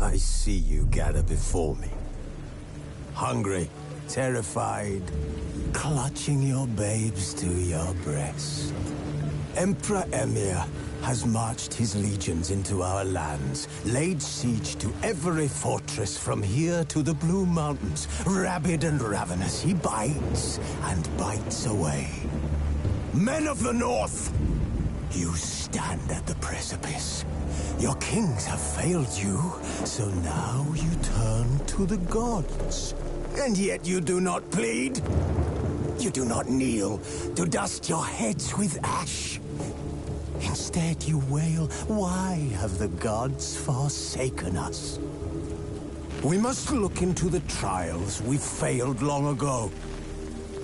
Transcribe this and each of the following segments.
I see you gather before me. Hungry, terrified, clutching your babes to your breast. Emperor Emhyr has marched his legions into our lands, laid siege to every fortress from here to the Blue Mountains. Rabid and ravenous, he bites and bites away. Men of the North, you stand at the precipice. Your kings have failed you, so now you turn to the gods. And yet you do not plead. You do not kneel to dust your heads with ash. Instead you wail, why have the gods forsaken us? We must look into the trials we failed long ago.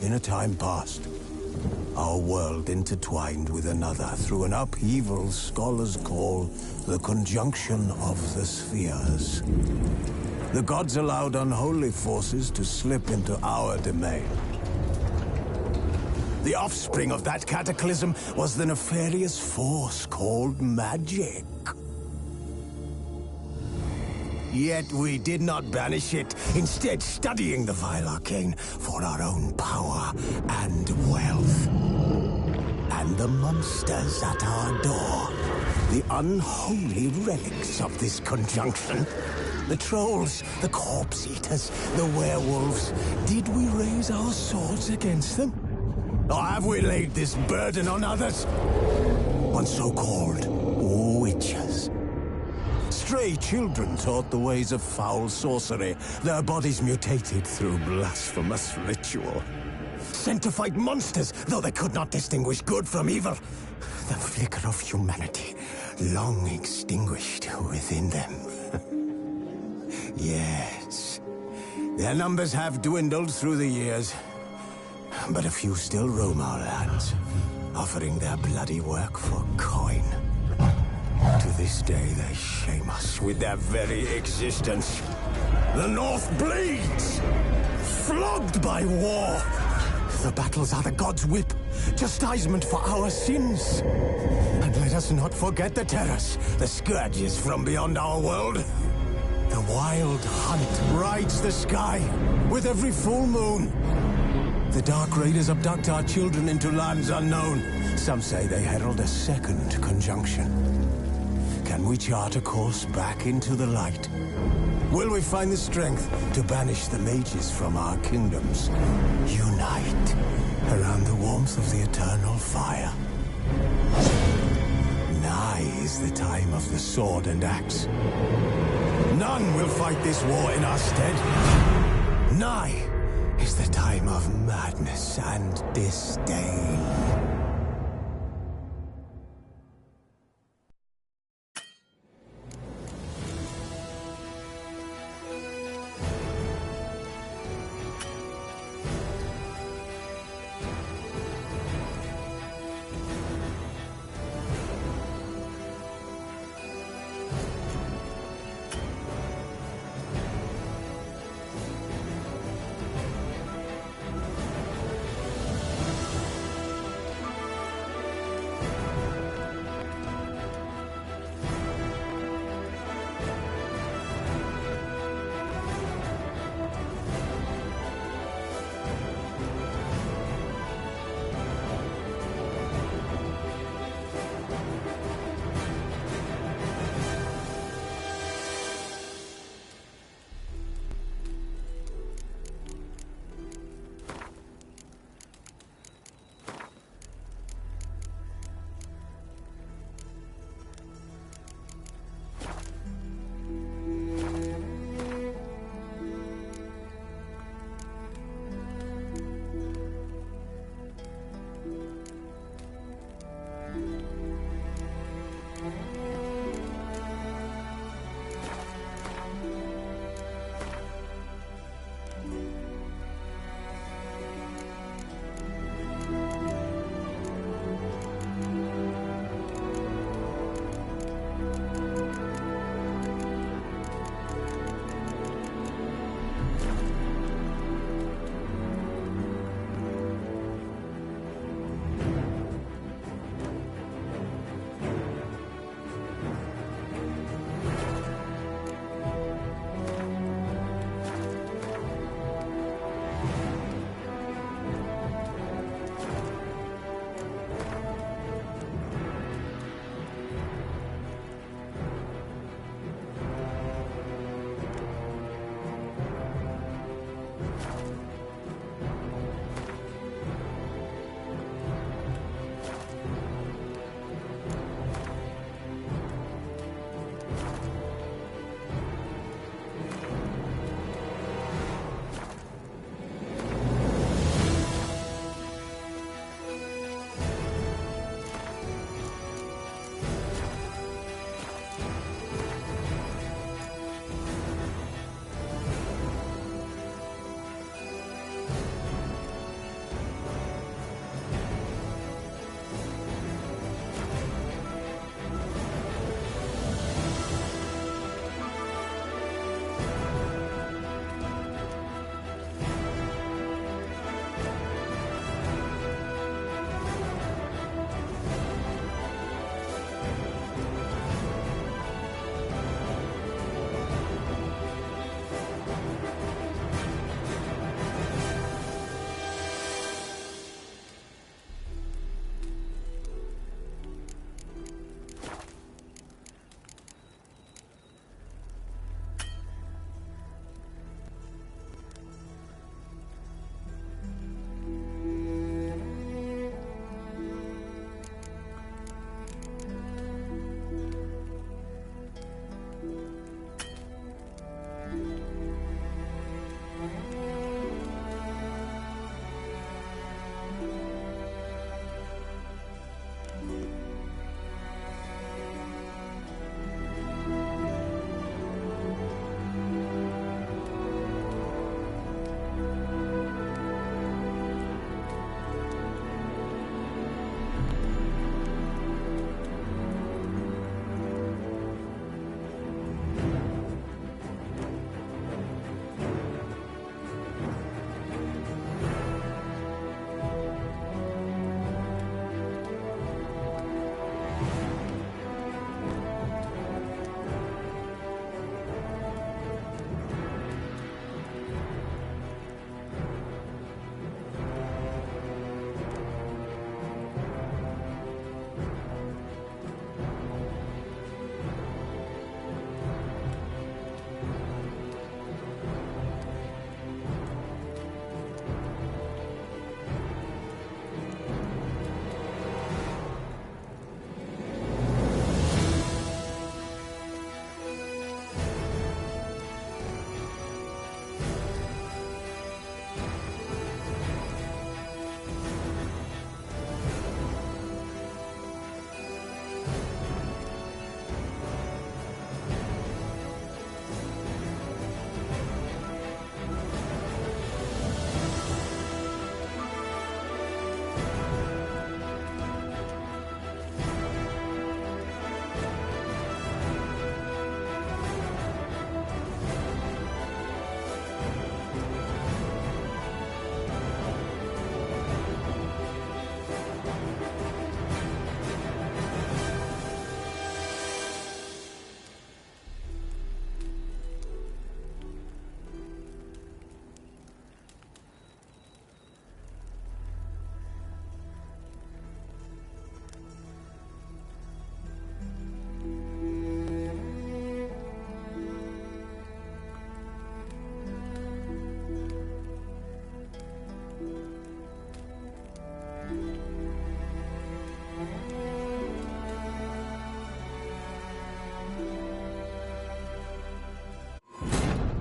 In a time past, our world intertwined with another through an upheaval scholars call the conjunction of the spheres. The gods allowed unholy forces to slip into our domain. The offspring of that cataclysm was the nefarious force called magic. Yet we did not banish it, instead studying the vile arcane for our own power and wealth. And the monsters at our door, the unholy relics of this conjunction. The trolls, the corpse-eaters, the werewolves. Did we raise our swords against them? Or have we laid this burden on others? On so-called witches. Stray children taught the ways of foul sorcery, their bodies mutated through blasphemous ritual. Sent to fight monsters, though they could not distinguish good from evil. The flicker of humanity, long extinguished within them. Yes, their numbers have dwindled through the years. But a few still roam our lands, offering their bloody work for coin. To this day, they shame us with their very existence. The North bleeds, flogged by war. The battles are the gods' whip, chastisement for our sins. And let us not forget the terrors, the scourges from beyond our world. The wild hunt rides the sky with every full moon. The Dark Raiders abduct our children into lands unknown. Some say they herald a second conjunction. Can we chart a course back into the light? Will we find the strength to banish the mages from our kingdoms? Unite around the warmth of the eternal fire. Nigh is the time of the sword and axe. None will fight this war in our stead. Nigh is the time of madness and disdain.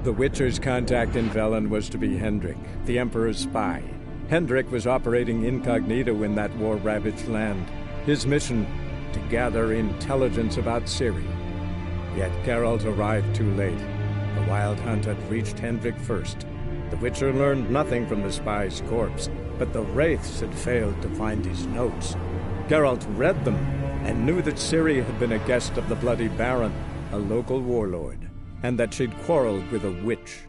The Witcher's contact in Velen was to be Hendrik, the Emperor's spy. Hendrik was operating incognito in that war-ravaged land. His mission, to gather intelligence about Ciri. Yet Geralt arrived too late. The Wild Hunt had reached Hendrik first. The Witcher learned nothing from the spy's corpse, but the Wraiths had failed to find his notes. Geralt read them, and knew that Ciri had been a guest of the Bloody Baron, a local warlord, and that she'd quarreled with a witch.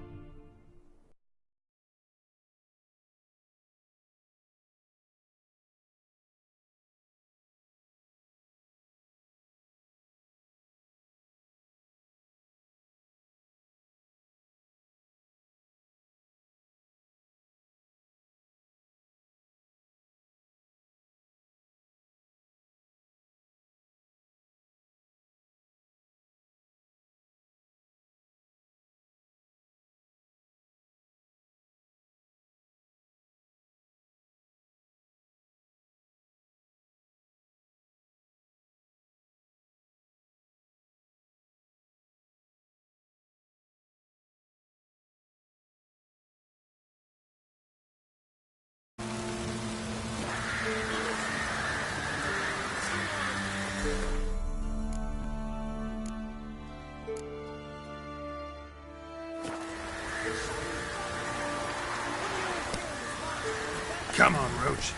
Come on, Roach.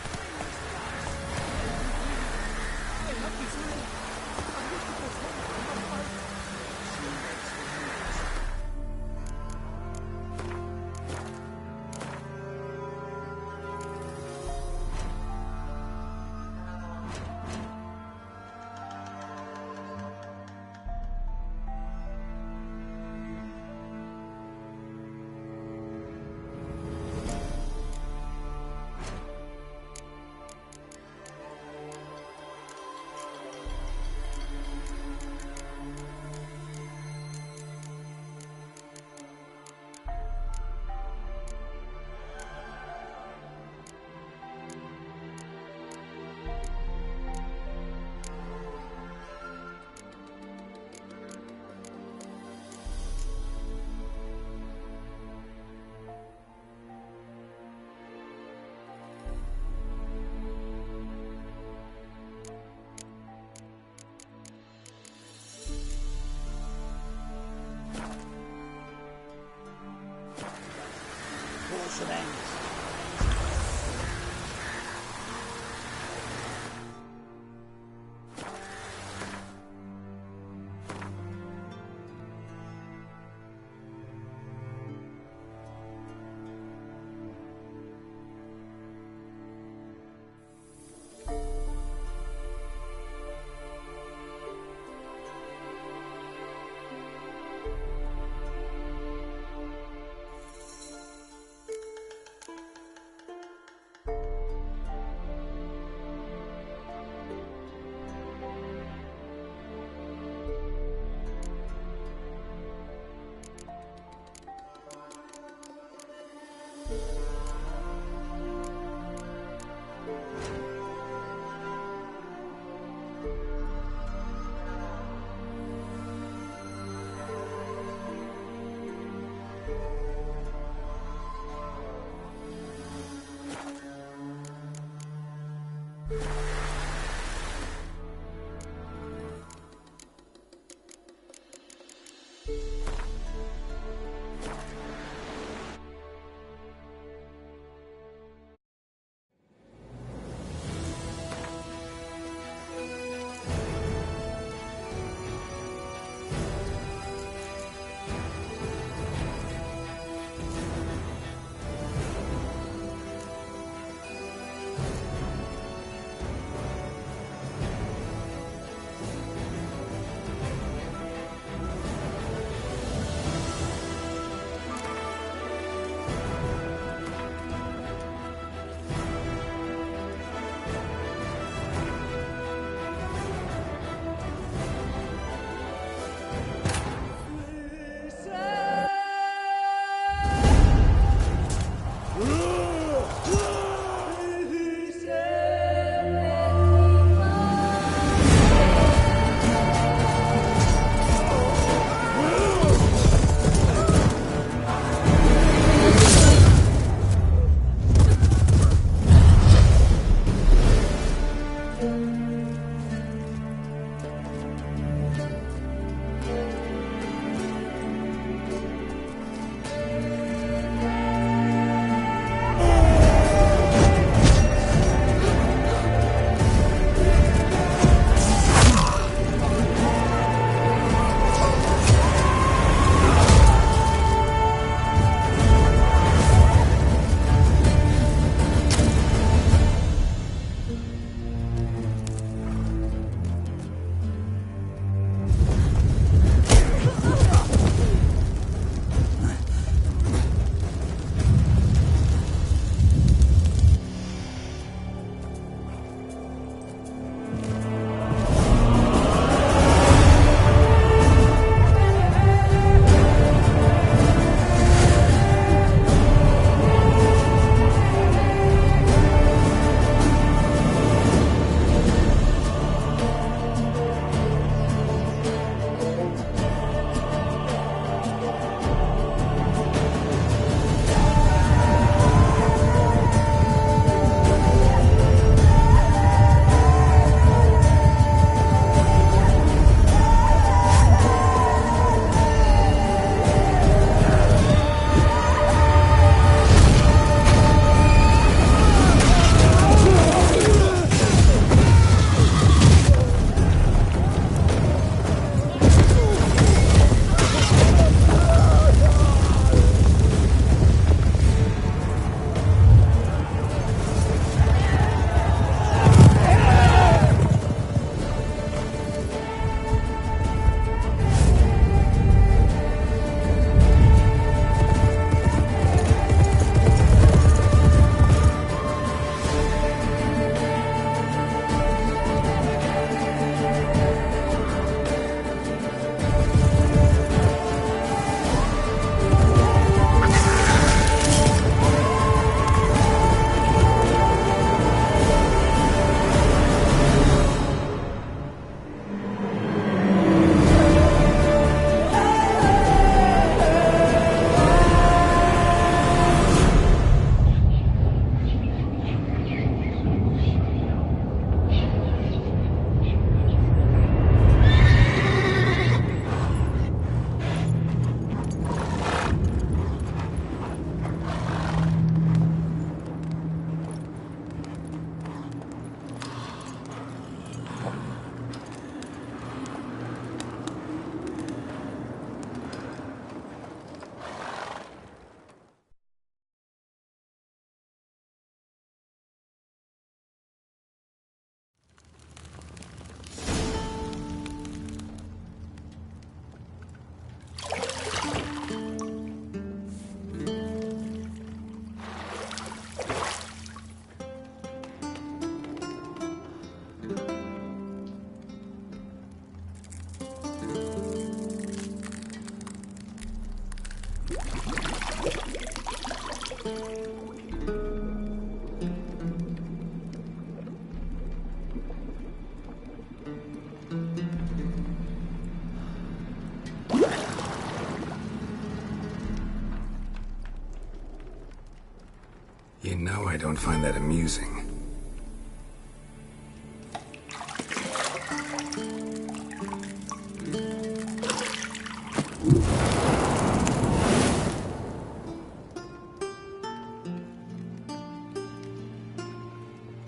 You know I don't find that amusing.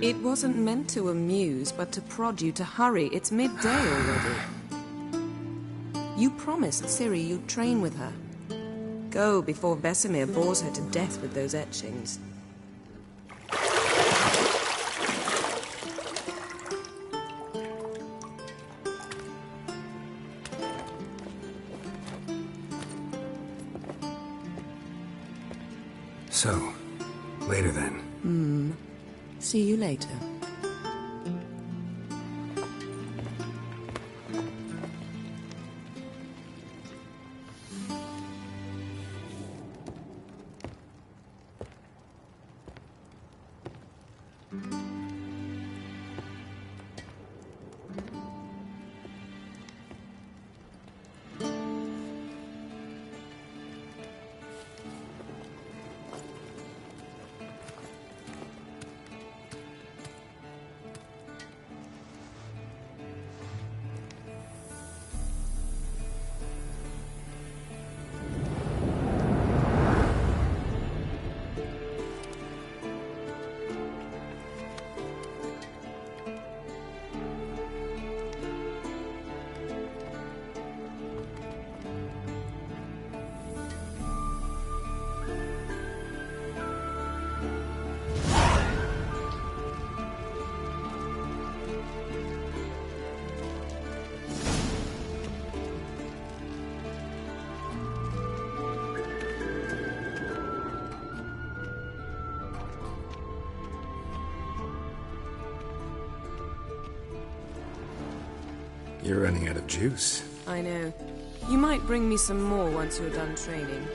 It wasn't meant to amuse, but to prod you to hurry. It's midday already. You promised Ciri you'd train with her. Go before Vesemir bores her to death with those etchings. So, later then. See you later. You're running out of juice. I know. You might bring me some more once you're done training.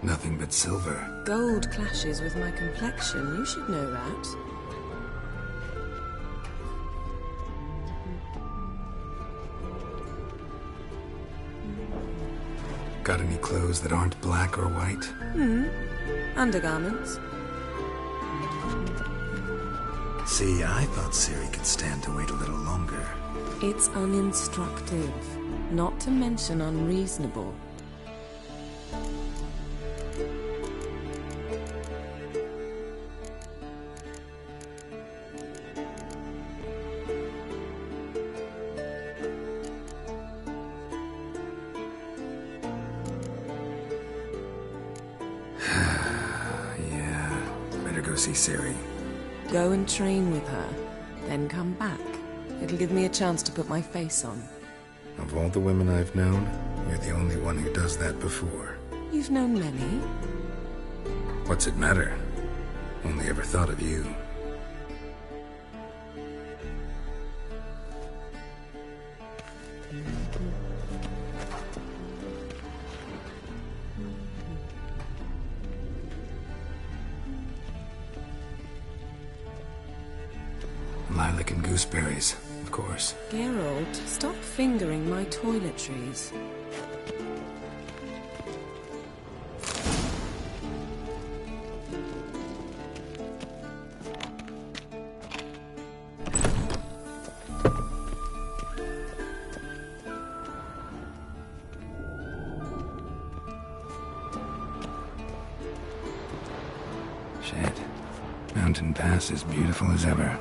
Nothing but silver. Gold clashes with my complexion. You should know that. Got any clothes that aren't black or white? Undergarments. See, I thought Ciri could stand to wait a little longer. It's uninstructive, not to mention unreasonable. Go see Ciri. Go and train with her, then come back. It'll give me a chance to put my face on. Of all the women I've known, you're the only one who does that before. You've known many. What's it matter? Only ever thought of you. Lilac and gooseberries, of course. Geralt, stop fingering my toiletries. Shit. Mountain Pass is beautiful as ever.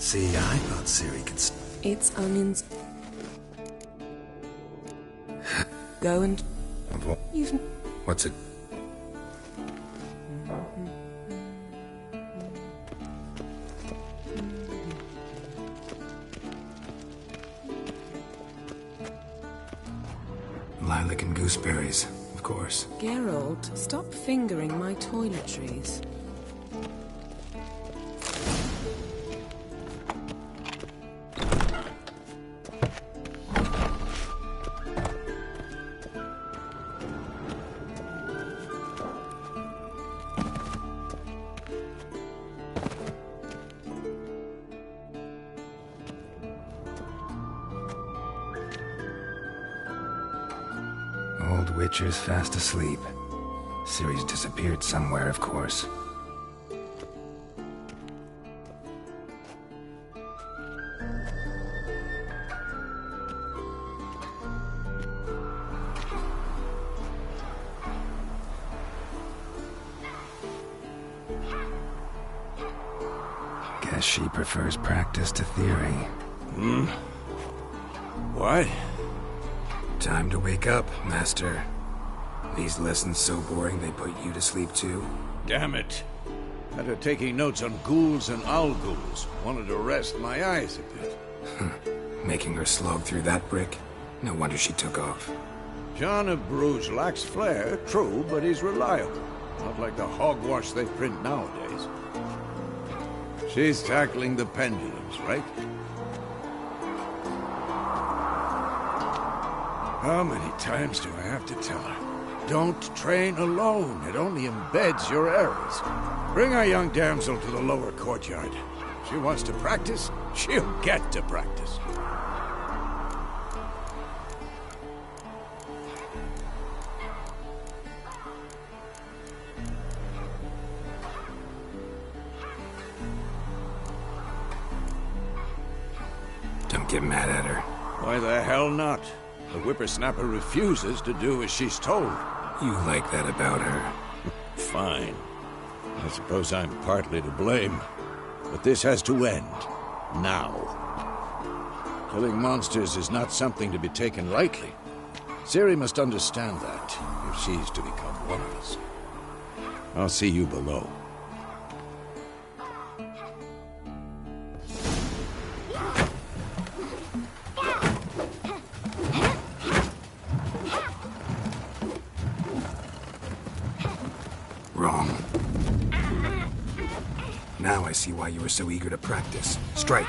See, I thought Ciri could... It's onions. Go and... You've... What's it? Lilac and gooseberries, of course. Geralt, stop fingering my toiletries. Old Witcher's fast asleep. Ciri's disappeared somewhere, of course. Guess she prefers practice to theory. What? Time to wake up, Master. These lessons so boring they put you to sleep too? Damn it. Had her taking notes on ghouls and owl ghouls. Wanted to rest my eyes a bit. Making her slog through that brick? No wonder she took off. John of Bruges lacks flair, true, but he's reliable. Not like the hogwash they print nowadays. She's tackling the pendulums, right? How many times do I have to tell her? Don't train alone. It only embeds your errors. Bring our young damsel to the lower courtyard. She wants to practice, she'll get to practice. Don't get mad at her. Why the hell not? The whippersnapper refuses to do as she's told. You like that about her. Fine. I suppose I'm partly to blame. But this has to end. Now. Killing monsters is not something to be taken lightly. Ciri must understand that, if she's to become one of us. I'll see you below. Wrong. Now I see why you were so eager to practice. Strike.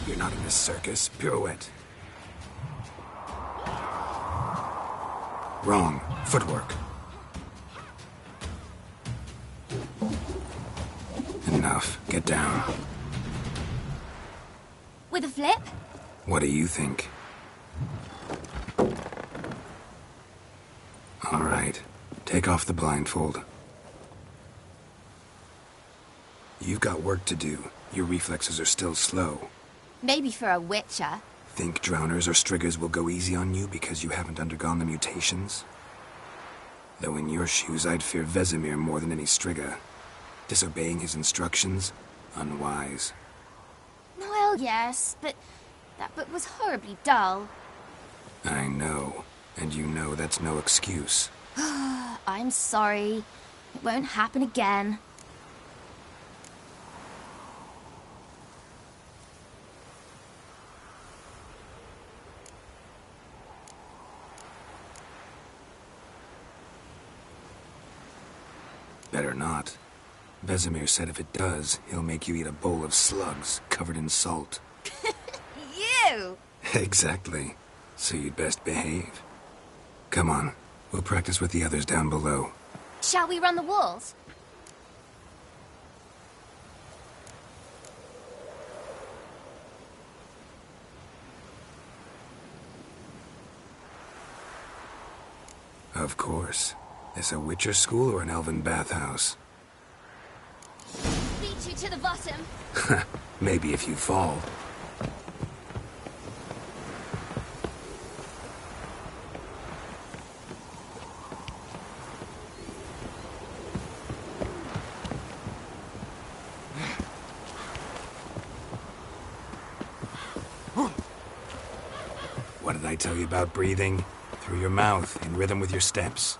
You're not in this circus. Pirouette. Wrong. Footwork. Enough. Get down. With a flip? What do you think? All right. Take off the blindfold. You've got work to do. Your reflexes are still slow. Maybe for a witcher. Think drowners or striggers will go easy on you because you haven't undergone the mutations? Though in your shoes, I'd fear Vesemir more than any strigger. Disobeying his instructions? Unwise. Well, yes, but that book was horribly dull. I know. And you know that's no excuse. I'm sorry. It won't happen again. Better not. Vesemir said if it does, he'll make you eat a bowl of slugs covered in salt. You! Exactly. So you'd best behave. Come on. We'll practice with the others down below. Shall we run the walls? Of course. This a Witcher school or an elven bathhouse? to the bottom. Maybe if you fall. What did I tell you about breathing? Through your mouth, in rhythm with your steps.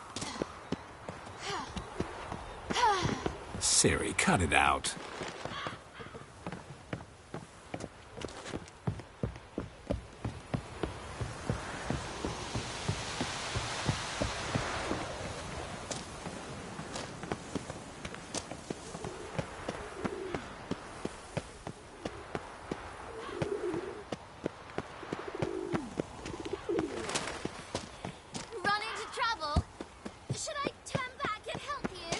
Ciri, cut it out. Run into trouble? Should I turn back and help you?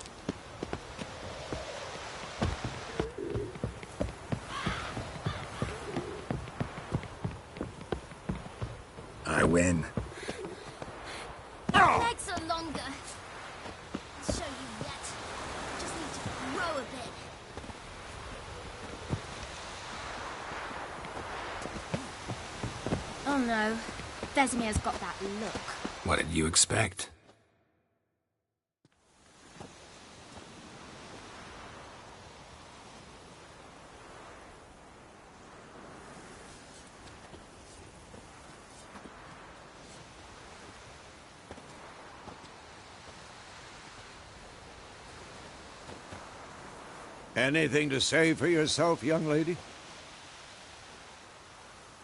I win. Legs are longer. I'll show you yet. Just need to grow a bit. Oh no. Vesemir's got that look. What did you expect? Anything to say for yourself, young lady?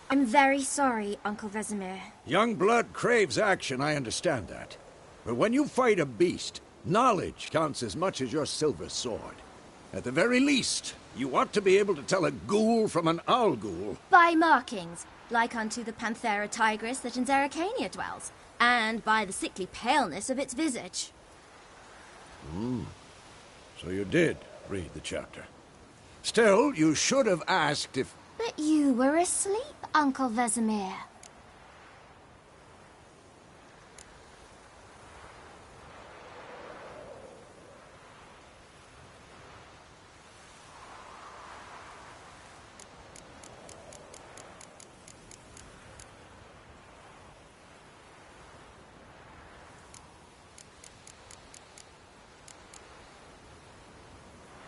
I'm very sorry, Uncle Vesemir. Young blood craves action, I understand that. But when you fight a beast, knowledge counts as much as your silver sword. At the very least, you ought to be able to tell a ghoul from an owl ghoul. By markings, like unto the Panthera tigris that in Zerrikania dwells, and by the sickly paleness of its visage. So you did read the chapter. Still, you should have asked if... But you were asleep, Uncle Vesemir.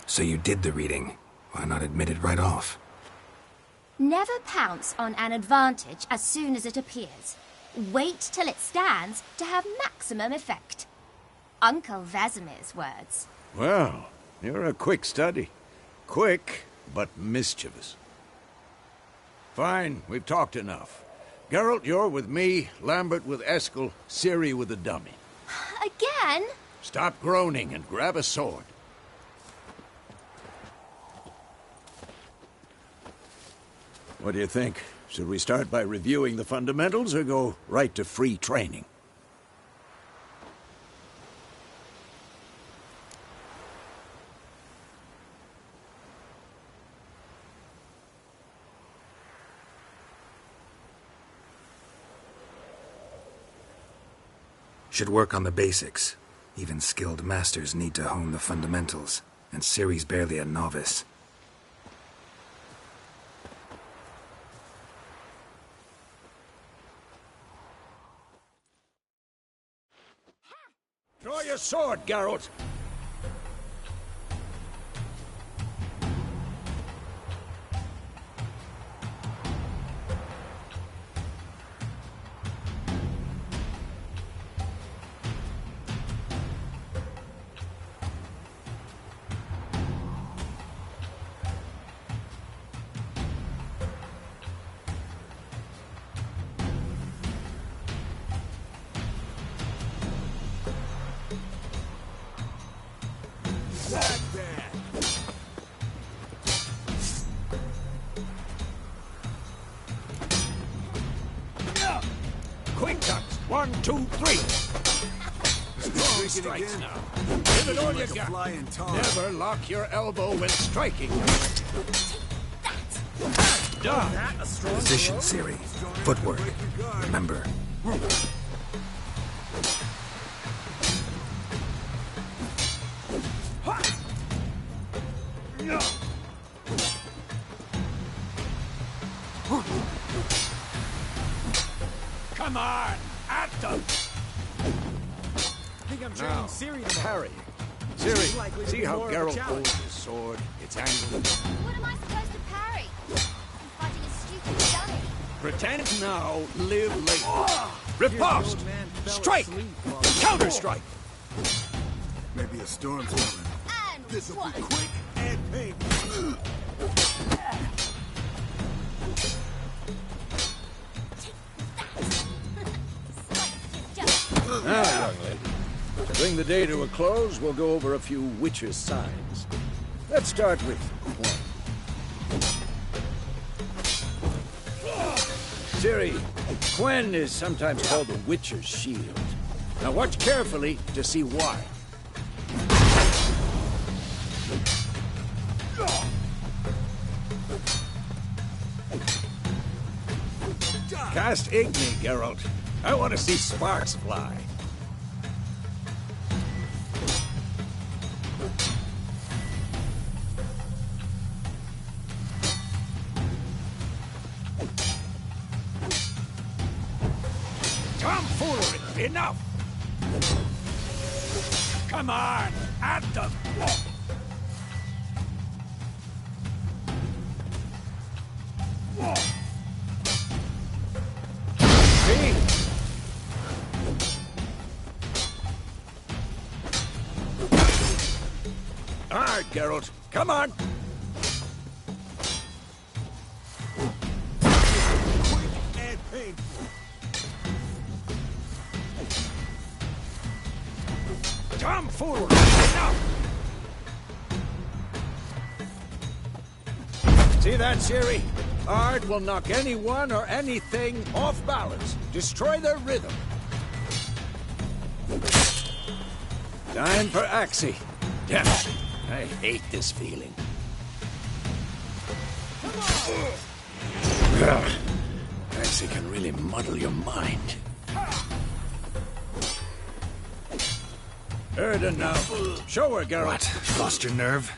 So you did the reading. Why not admit it right off? Never pounce on an advantage as soon as it appears. Wait till it stands to have maximum effect. Uncle Vesemir's words. Well, you're a quick study. Quick, but mischievous. Fine, we've talked enough. Geralt, you're with me, Lambert with Eskel, Ciri with the dummy. Again? Stop groaning and grab a sword. What do you think? Should we start by reviewing the fundamentals or go right to free training? Should work on the basics. Even skilled masters need to hone the fundamentals, and Ciri's barely a novice. Draw your sword, Geralt! Quick cuts! 1, 2, 3! Strong strikes now. Give it all you got. Never lock your elbow when striking. Done. Position, Ciri. Footwork. Remember. Come on! At them! I think I'm training Ciri tomorrow. Harry. Ciri, likely to see be how more of a Geralt challenge. holds his sword? It's angled. What am I supposed to parry? I'm fighting a stupid dummy. Pretend now, live later. Here's the Riposte! old man fell Strike! asleep while- Counter-strike! Maybe a storm's coming. And This'll what? be quick and painful. Now, young lady, to bring the day to a close, we'll go over a few Witcher's signs. Let's start with Quen. Ciri, Quen is sometimes called the Witcher's shield. Now watch carefully to see why. Cast Igni, Geralt. I want to see sparks fly. Tomfoolery! Enough! Come on! At them! See? All right, Geralt. Come on! Quick and painful. Tomfoolery! Enough! See that, Ciri? Art will knock anyone or anything off balance. Destroy their rhythm. Time for Axii. Damn it. I hate this feeling. Ugh. Axii can really muddle your mind. Erden now. Show her, Geralt. What? Lost your nerve?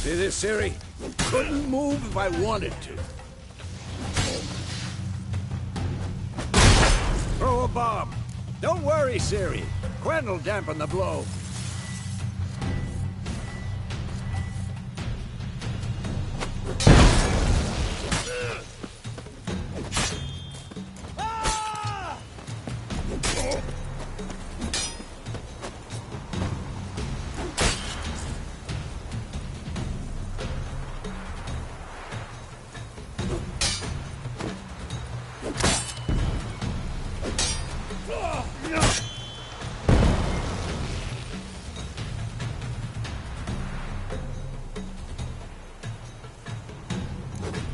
See this, Ciri? Couldn't move if I wanted to. Throw a bomb. Don't worry, Ciri. Quen will dampen the blow.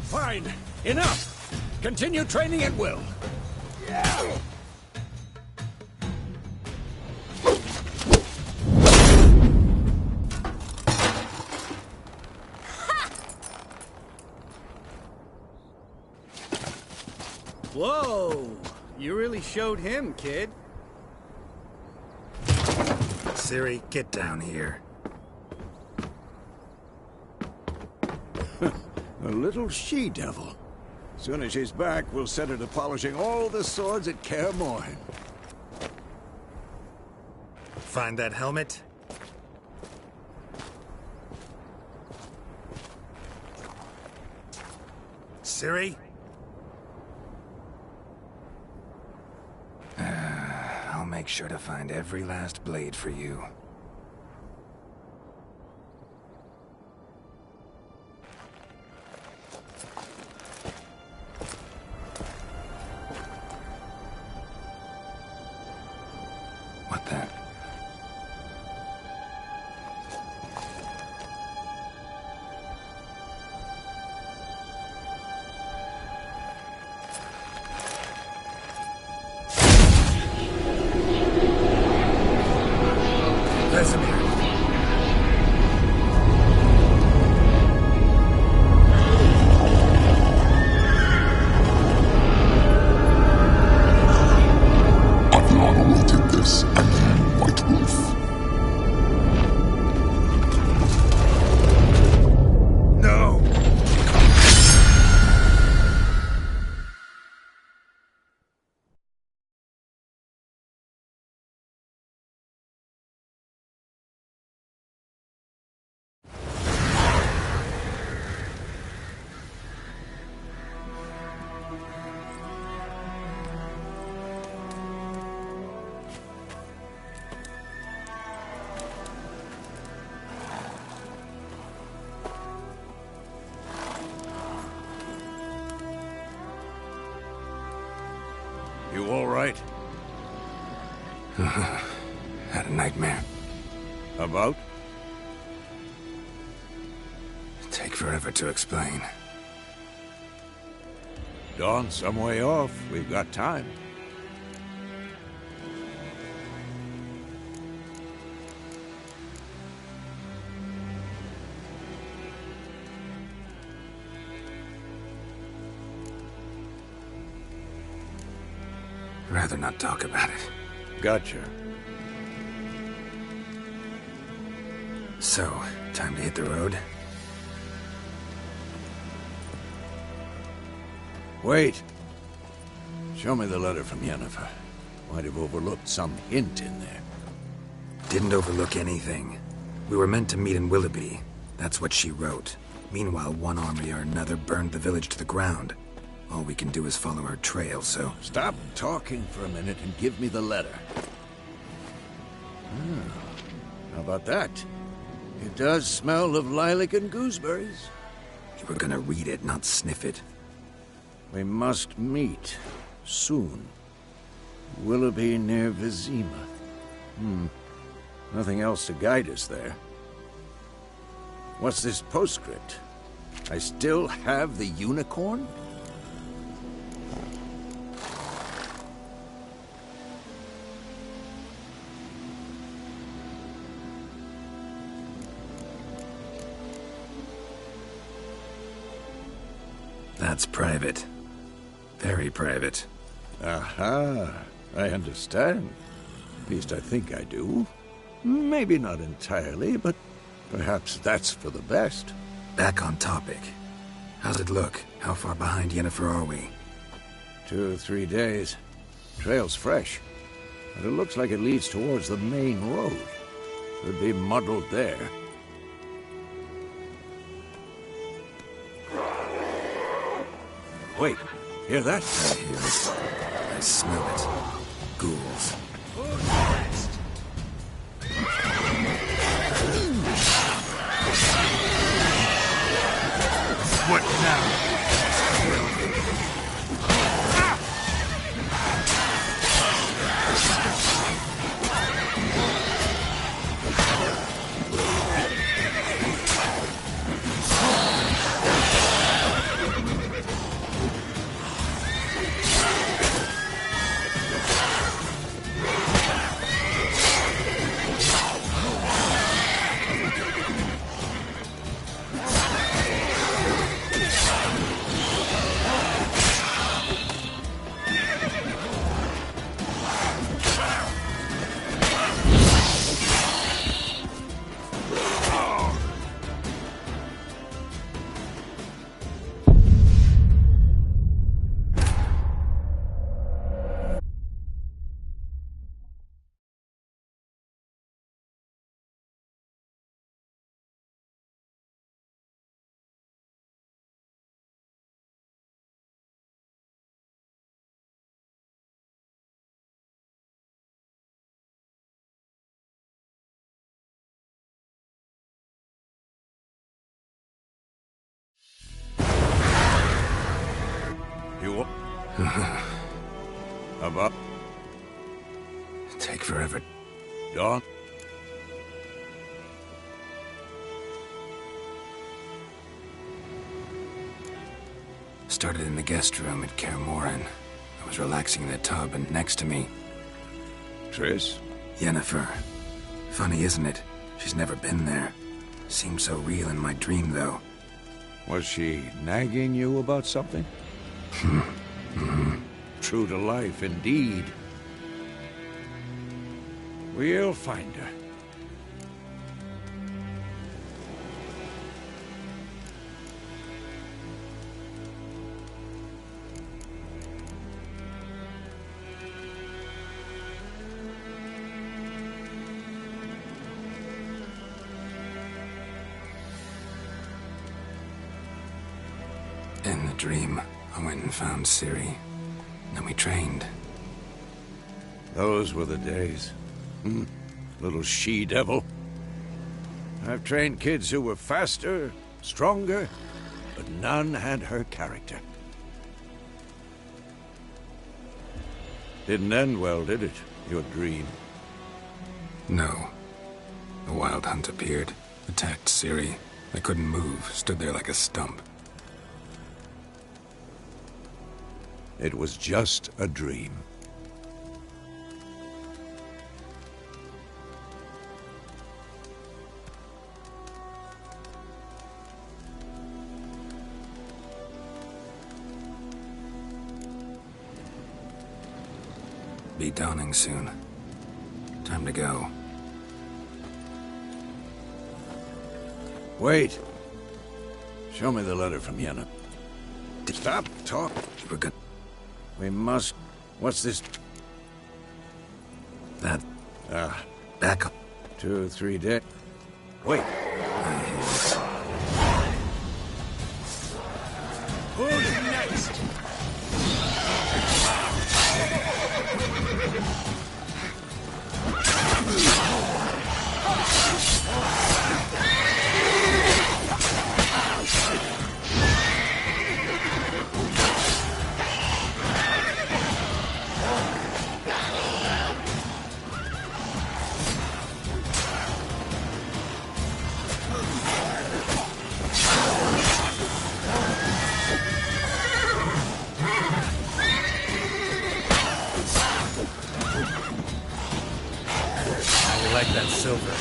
Fine. Enough. Continue training at will. Whoa! You really showed him, kid. Ciri, get down here. A little she-devil. Soon as she's back, we'll set her to polishing all the swords at Kaer Morhen. Find that helmet? Ciri? I'll make sure to find every last blade for you. What then? Vesemir! Adriana will take this, and you, White Wolf. No! right? Had a nightmare. About? Take forever to explain. Dawn's some way off. We've got time. Rather not talk about it. Gotcha. So, time to hit the road? Wait. Show me the letter from Yennefer. Might have overlooked some hint in there. Didn't overlook anything. We were meant to meet in Willoughby. That's what she wrote. Meanwhile, one army or another burned the village to the ground. All we can do is follow her trail, so... Stop talking for a minute and give me the letter. How about that? It does smell of lilac and gooseberries. You were gonna read it, not sniff it. We must meet. Soon. Willoughby near Vizima. Nothing else to guide us there. What's this postscript? I still have the unicorn? That's private. Very private. Aha, I understand. At least I think I do. Maybe not entirely, but perhaps that's for the best. Back on topic. How's it look? How far behind Yennefer are we? 2 or 3 days. Trail's fresh, but it looks like it leads towards the main road. Could be muddled there. Wait, hear that? I hear it. I smell it. Ghouls. What now? You... About... Take forever. Dawn? Started in the guest room at Kaer Morhen. I was relaxing in the tub, and next to me... Triss? Yennefer. Funny, isn't it? She's never been there. Seemed so real in my dream, though. Was she nagging you about something? True to life, indeed. We'll find her. In the dream, I went and found Ciri. Then we trained. Those were the days. Little she-devil. I've trained kids who were faster, stronger, but none had her character. Didn't end well, did it? Your dream. No. The Wild Hunt appeared, attacked Ciri. I couldn't move, stood there like a stump. It was just a dream. Be dawning soon. Time to go. Wait. Show me the letter from Yenna. Stop talk. You were good. We must... What's this? That... back up. 2 or 3 days. Wait. Who's next? I like that silver.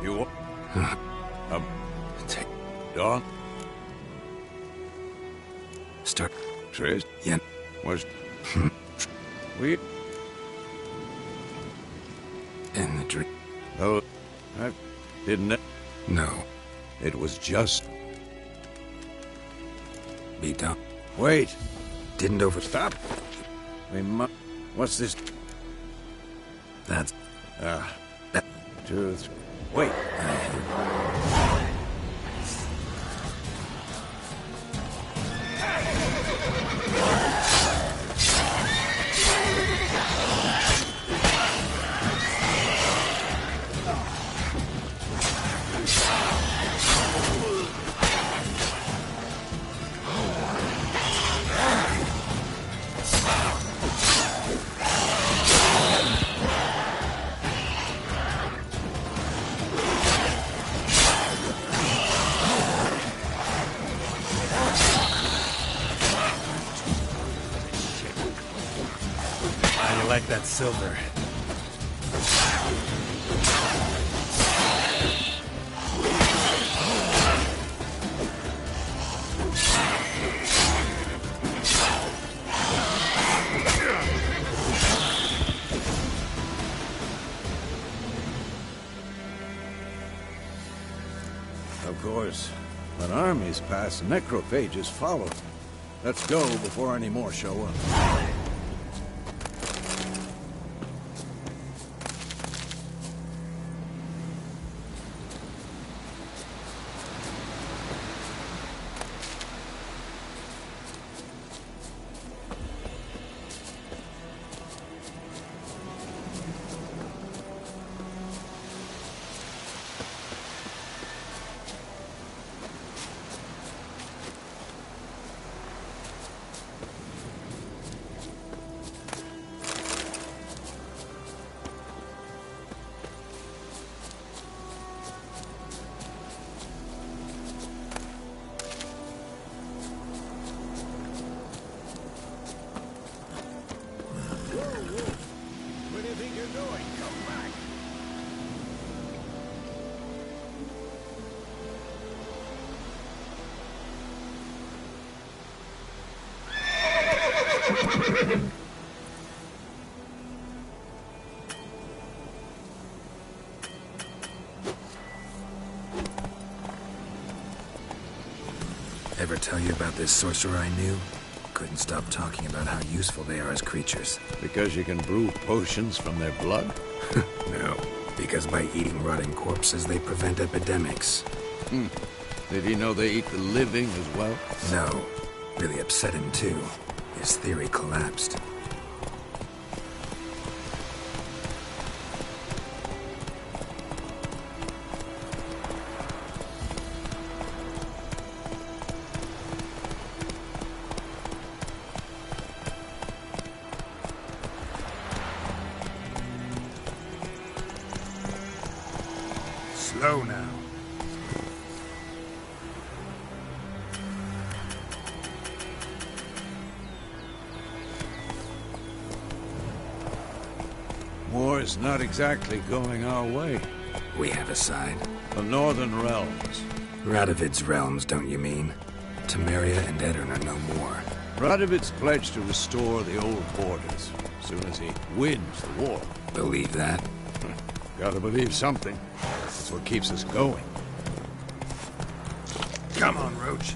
You... Take... Dawn? Start. Trish? Yen. Was... we... In the dream. Oh... I... didn't... No. It was just... Be done. Wait! Didn't overstop. We must... What's this? That's... That... 2 or 3... Wait! I like that silver. Of course, when armies pass, necrophages follow. Let's go before any more show up. ever tell you about this sorcerer I knew? Couldn't stop talking about how useful they are as creatures. Because you can brew potions from their blood? No, because by eating rotting corpses, they prevent epidemics. Did he know they eat the living as well? No. Really upset him, too. His theory collapsed. Slow now. War's not exactly going our way. We have a side. The Northern Realms. Radovid's realms, don't you mean? Temeria and Edirn are no more. Radovid's pledged to restore the old borders as soon as he wins the war. Believe that? Gotta believe something. That's what keeps us going. Come on, Roach.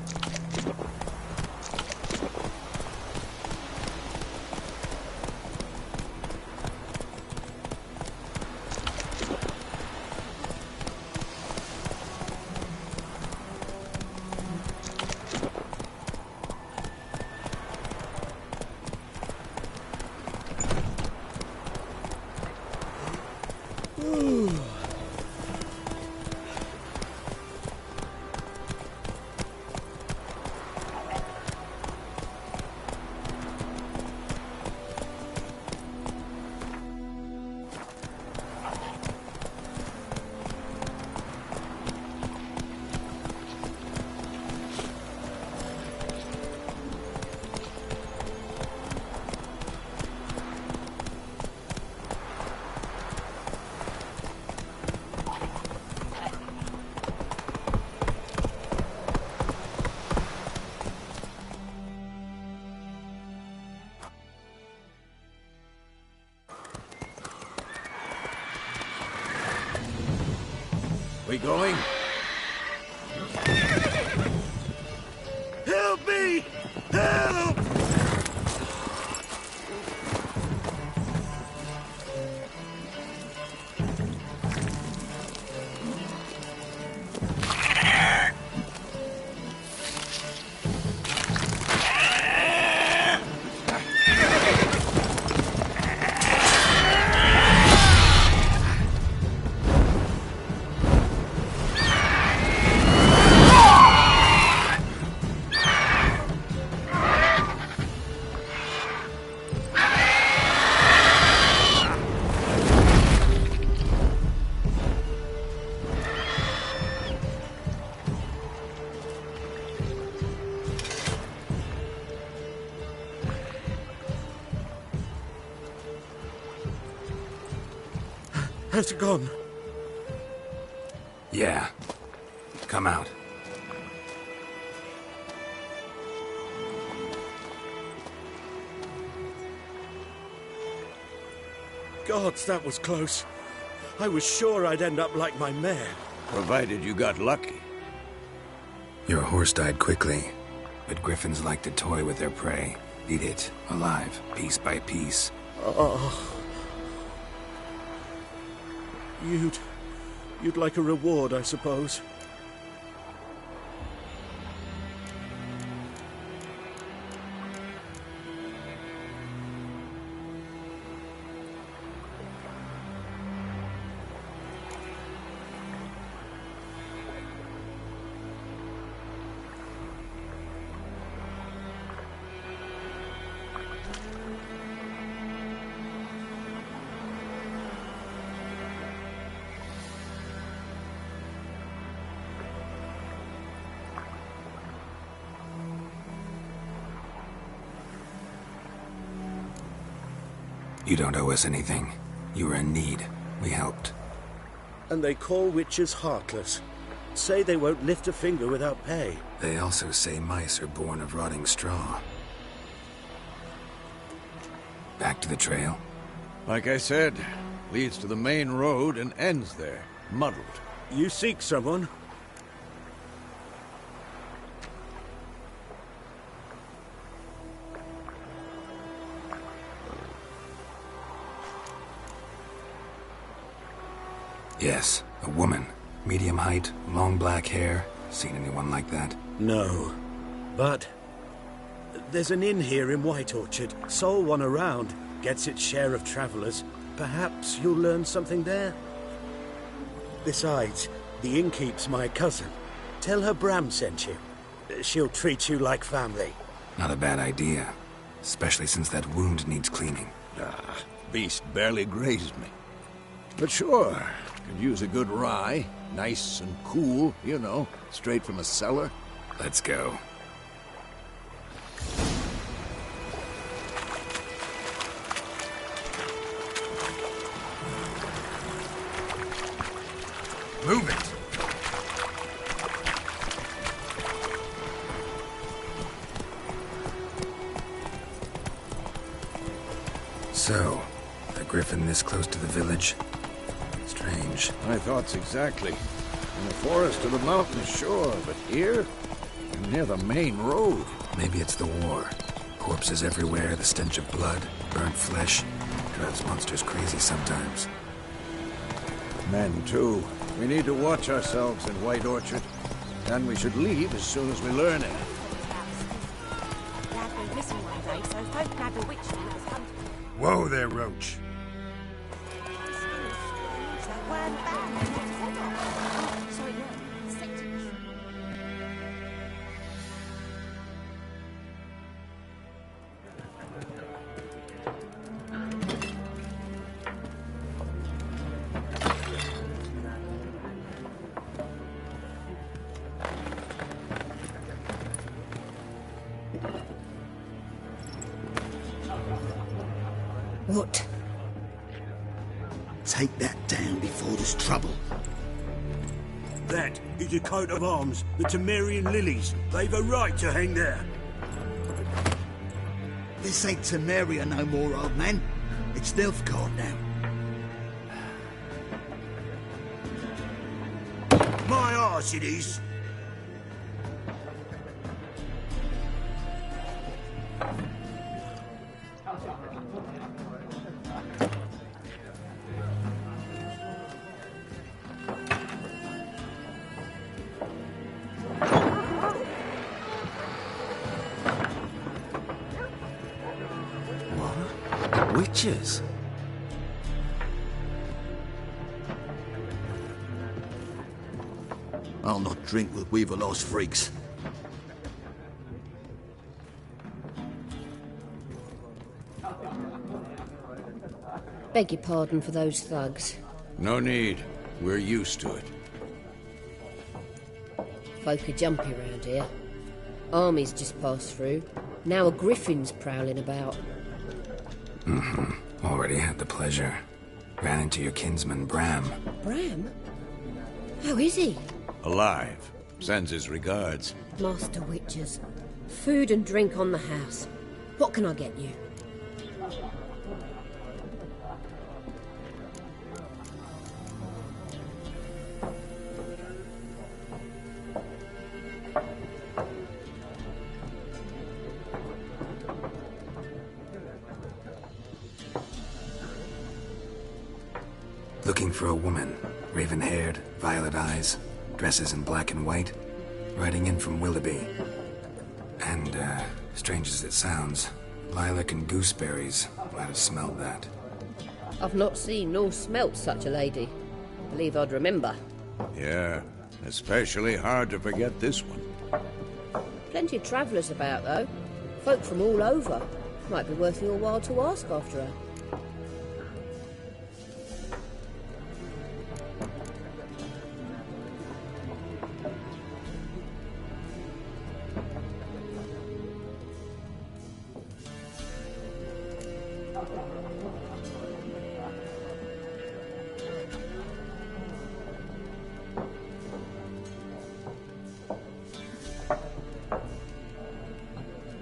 We going? Help me! Help! Has it gone? Yeah. Come out. Gods, that was close. I was sure I'd end up like my mare. Provided you got lucky. Your horse died quickly, but griffins like to toy with their prey. Eat it, alive, piece by piece. Oh. You'd like a reward, I suppose. You don't owe us anything. You were in need. We helped. And they call witches heartless. Say they won't lift a finger without pay. They also say mice are born of rotting straw. Back to the trail? Like I said, leads to the main road and ends there, muddled. You seek someone? Yes, a woman. Medium height, long black hair. Seen anyone like that? No. But there's an inn here in White Orchard. Sole one around. Gets its share of travelers. Perhaps you'll learn something there. Besides, the innkeep's my cousin. Tell her Bram sent you. She'll treat you like family. Not a bad idea. Especially since that wound needs cleaning. Beast barely grazed me. But sure, could use a good rye. Nice and cool, you know, straight from a cellar. Let's go. Move it! So, a griffin this close to the village? Strange. My thoughts exactly. In the forest of the mountain, sure, but here? Near the main road. Maybe it's the war. Corpses everywhere, the stench of blood, burnt flesh. Drives monsters crazy sometimes. Men, too. We need to watch ourselves in White Orchard. And we should leave as soon as we learn it. Whoa there, Roach. What? Take that down before there's trouble. That is a coat of arms, the Temerian lilies. They've a right to hang there. This ain't Temeria no more, old man. It's Nilfgaard now. My arse it is. Witches? I'll not drink with Weaverlost freaks. Beg your pardon for those thugs. No need. We're used to it. Folk are jumpy around here. Armies just passed through. Now a griffin's prowling about. Already had the pleasure. Ran into your kinsman, Bram. Bram? How is he? Alive. Sends his regards. Master Witchers. Food and drink on the house. What can I get you? Looking for a woman. Raven-haired, violet eyes, dresses in black and white. Riding in from Willoughby. And, strange as it sounds, lilac and gooseberries. Might have smelled that. I've not seen nor smelt such a lady. Believe I'd remember. Yeah, especially hard to forget this one. Plenty of travellers about, though. Folk from all over. Might be worth your while to ask after her.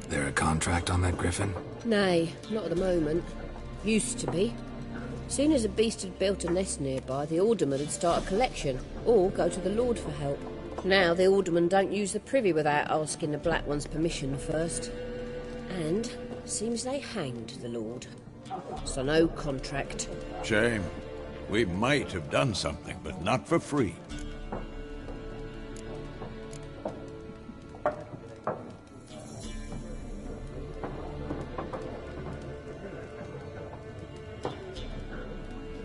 There a contract on that griffin? Nay, not at the moment. Used to be. Soon as a beast had built a nest nearby, the alderman would start a collection, or go to the Lord for help. Now the alderman don't use the privy without asking the Black One's permission first. And seems they hanged the Lord. So no contract. Shame. We might have done something, but not for free.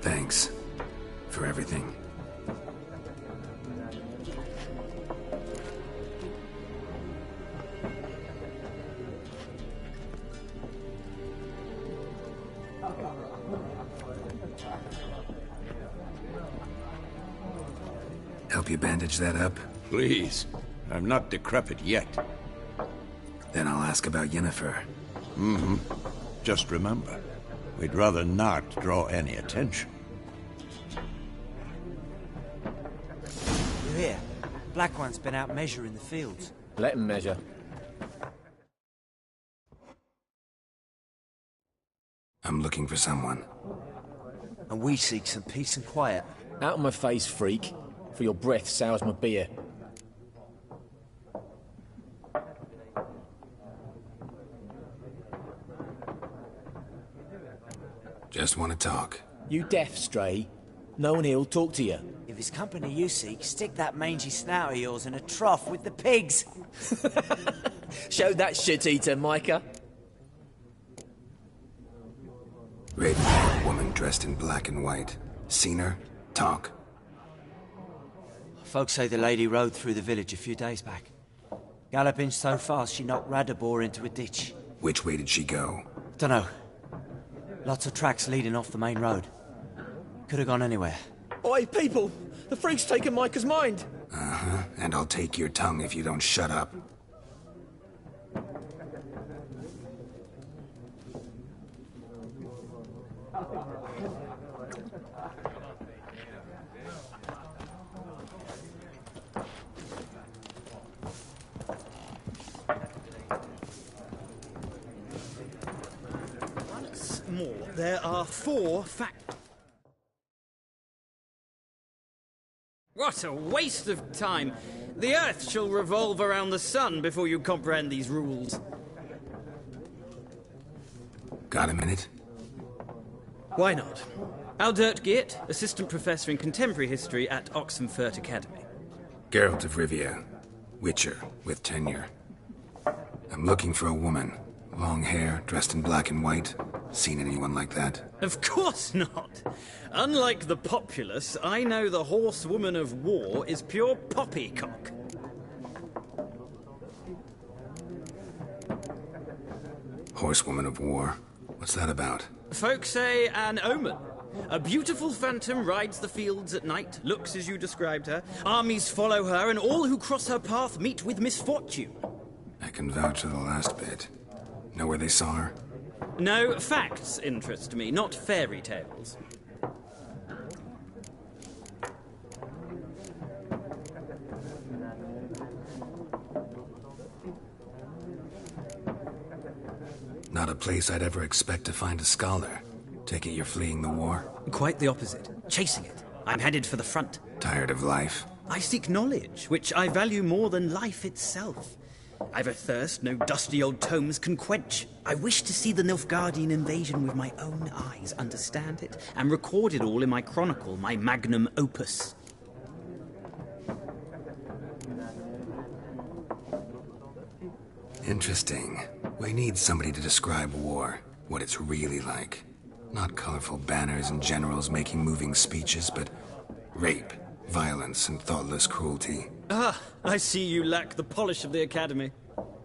Thanks for everything. Help you bandage that up? Please. I'm not decrepit yet. Then I'll ask about Yennefer. Mm-hmm. Just remember, we'd rather not draw any attention. You hear? Black One's been out measuring the fields. Let him measure. I'm looking for someone. And we seek some peace and quiet. Out of my face, freak. For your breath sours my beer. Just want to talk. You deaf, Stray? No one here'll talk to you. If it's company you seek, stick that mangy snout of yours in a trough with the pigs. Show that shit-eater, Micah. Raven, woman dressed in black and white. Seen her? Talk. Folks say the lady rode through the village a few days back. Galloping so fast she knocked Radabor into a ditch. Which way did she go? Dunno. Lots of tracks leading off the main road. Could have gone anywhere. Oi, people! The freak's taken Micah's mind! Uh-huh. And I'll take your tongue if you don't shut up. Once more, there are 4 facts. What a waste of time! The Earth shall revolve around the sun before you comprehend these rules. Got a minute? Why not? Aldert Geert, Assistant Professor in Contemporary History at Oxenfurt Academy. Geralt of Rivia. Witcher, with tenure. I'm looking for a woman. Long hair, dressed in black and white. Seen anyone like that? Of course not! Unlike the populace, I know the horsewoman of war is pure poppycock. Horsewoman of war? What's that about? Folks say an omen. A beautiful phantom rides the fields at night, looks as you described her. Armies follow her, and all who cross her path meet with misfortune. I can vouch for the last bit. Know where they saw her? No, facts interest me, not fairy tales. Not a place I'd ever expect to find a scholar. Take it you're fleeing the war? Quite the opposite. Chasing it. I'm headed for the front. Tired of life? I seek knowledge, which I value more than life itself. I've a thirst no dusty old tomes can quench. I wish to see the Nilfgaardian invasion with my own eyes, understand it, and record it all in my chronicle, my magnum opus. Interesting. We need somebody to describe war, what it's really like. Not colorful banners and generals making moving speeches, but rape, violence, and thoughtless cruelty. Ah, I see you lack the polish of the Academy.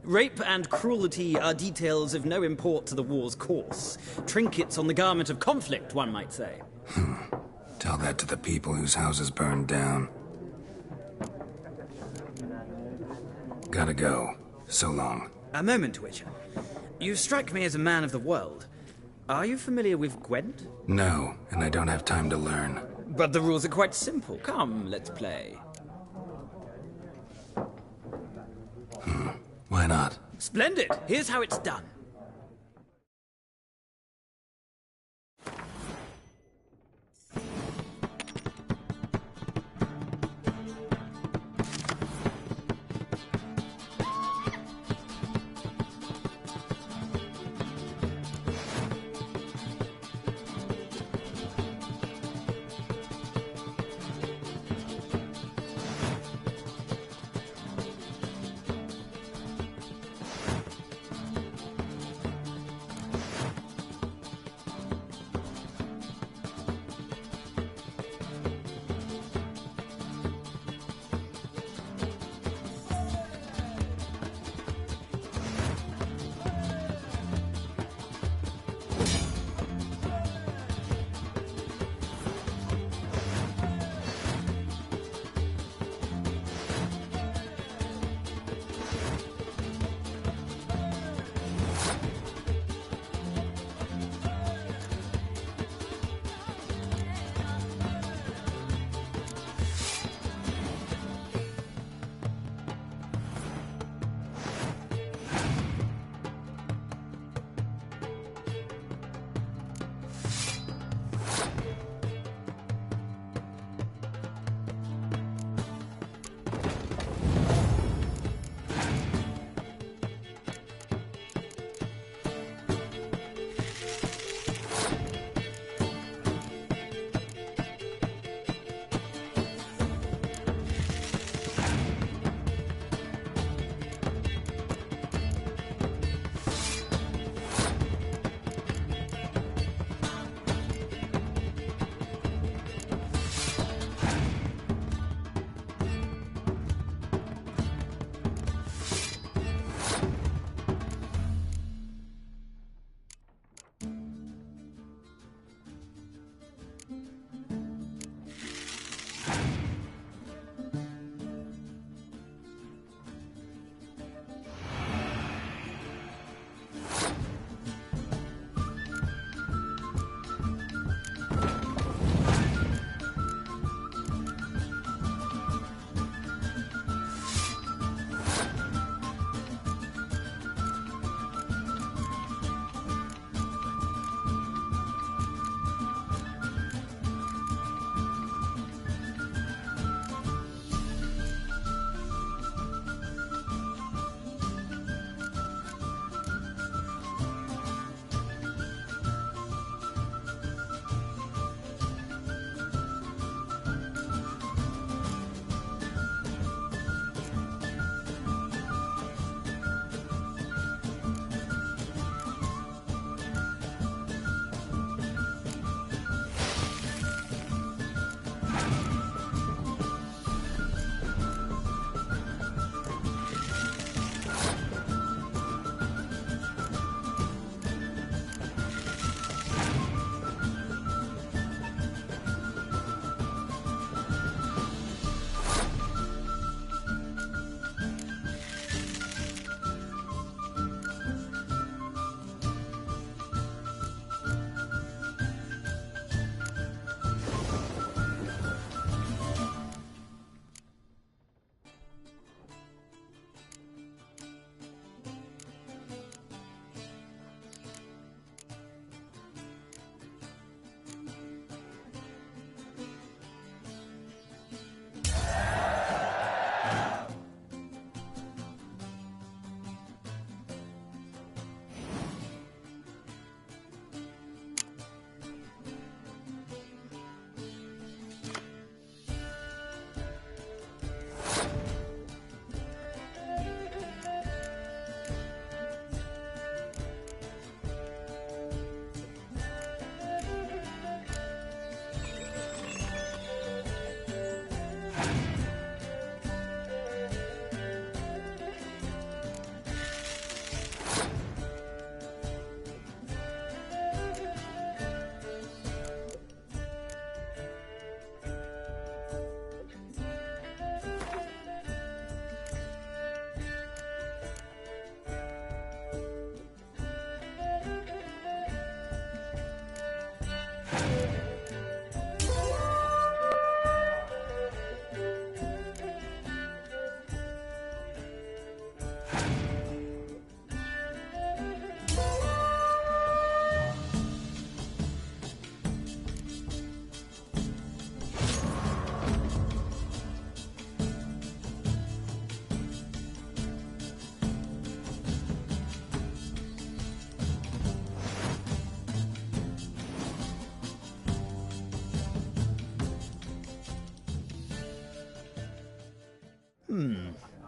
Rape and cruelty are details of no import to the war's course. Trinkets on the garment of conflict, one might say. Tell that to the people whose houses burned down. Gotta go. So long. A moment, Witcher. You strike me as a man of the world. Are you familiar with Gwent? No, and I don't have time to learn. But the rules are quite simple. Come, let's play. Why not? Splendid! Here's how it's done.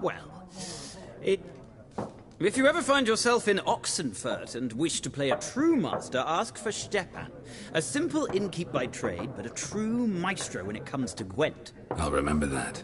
Well, if you ever find yourself in Oxenfurt and wish to play a true master, ask for Stepan. A simple innkeep by trade, but a true maestro when it comes to Gwent. I'll remember that.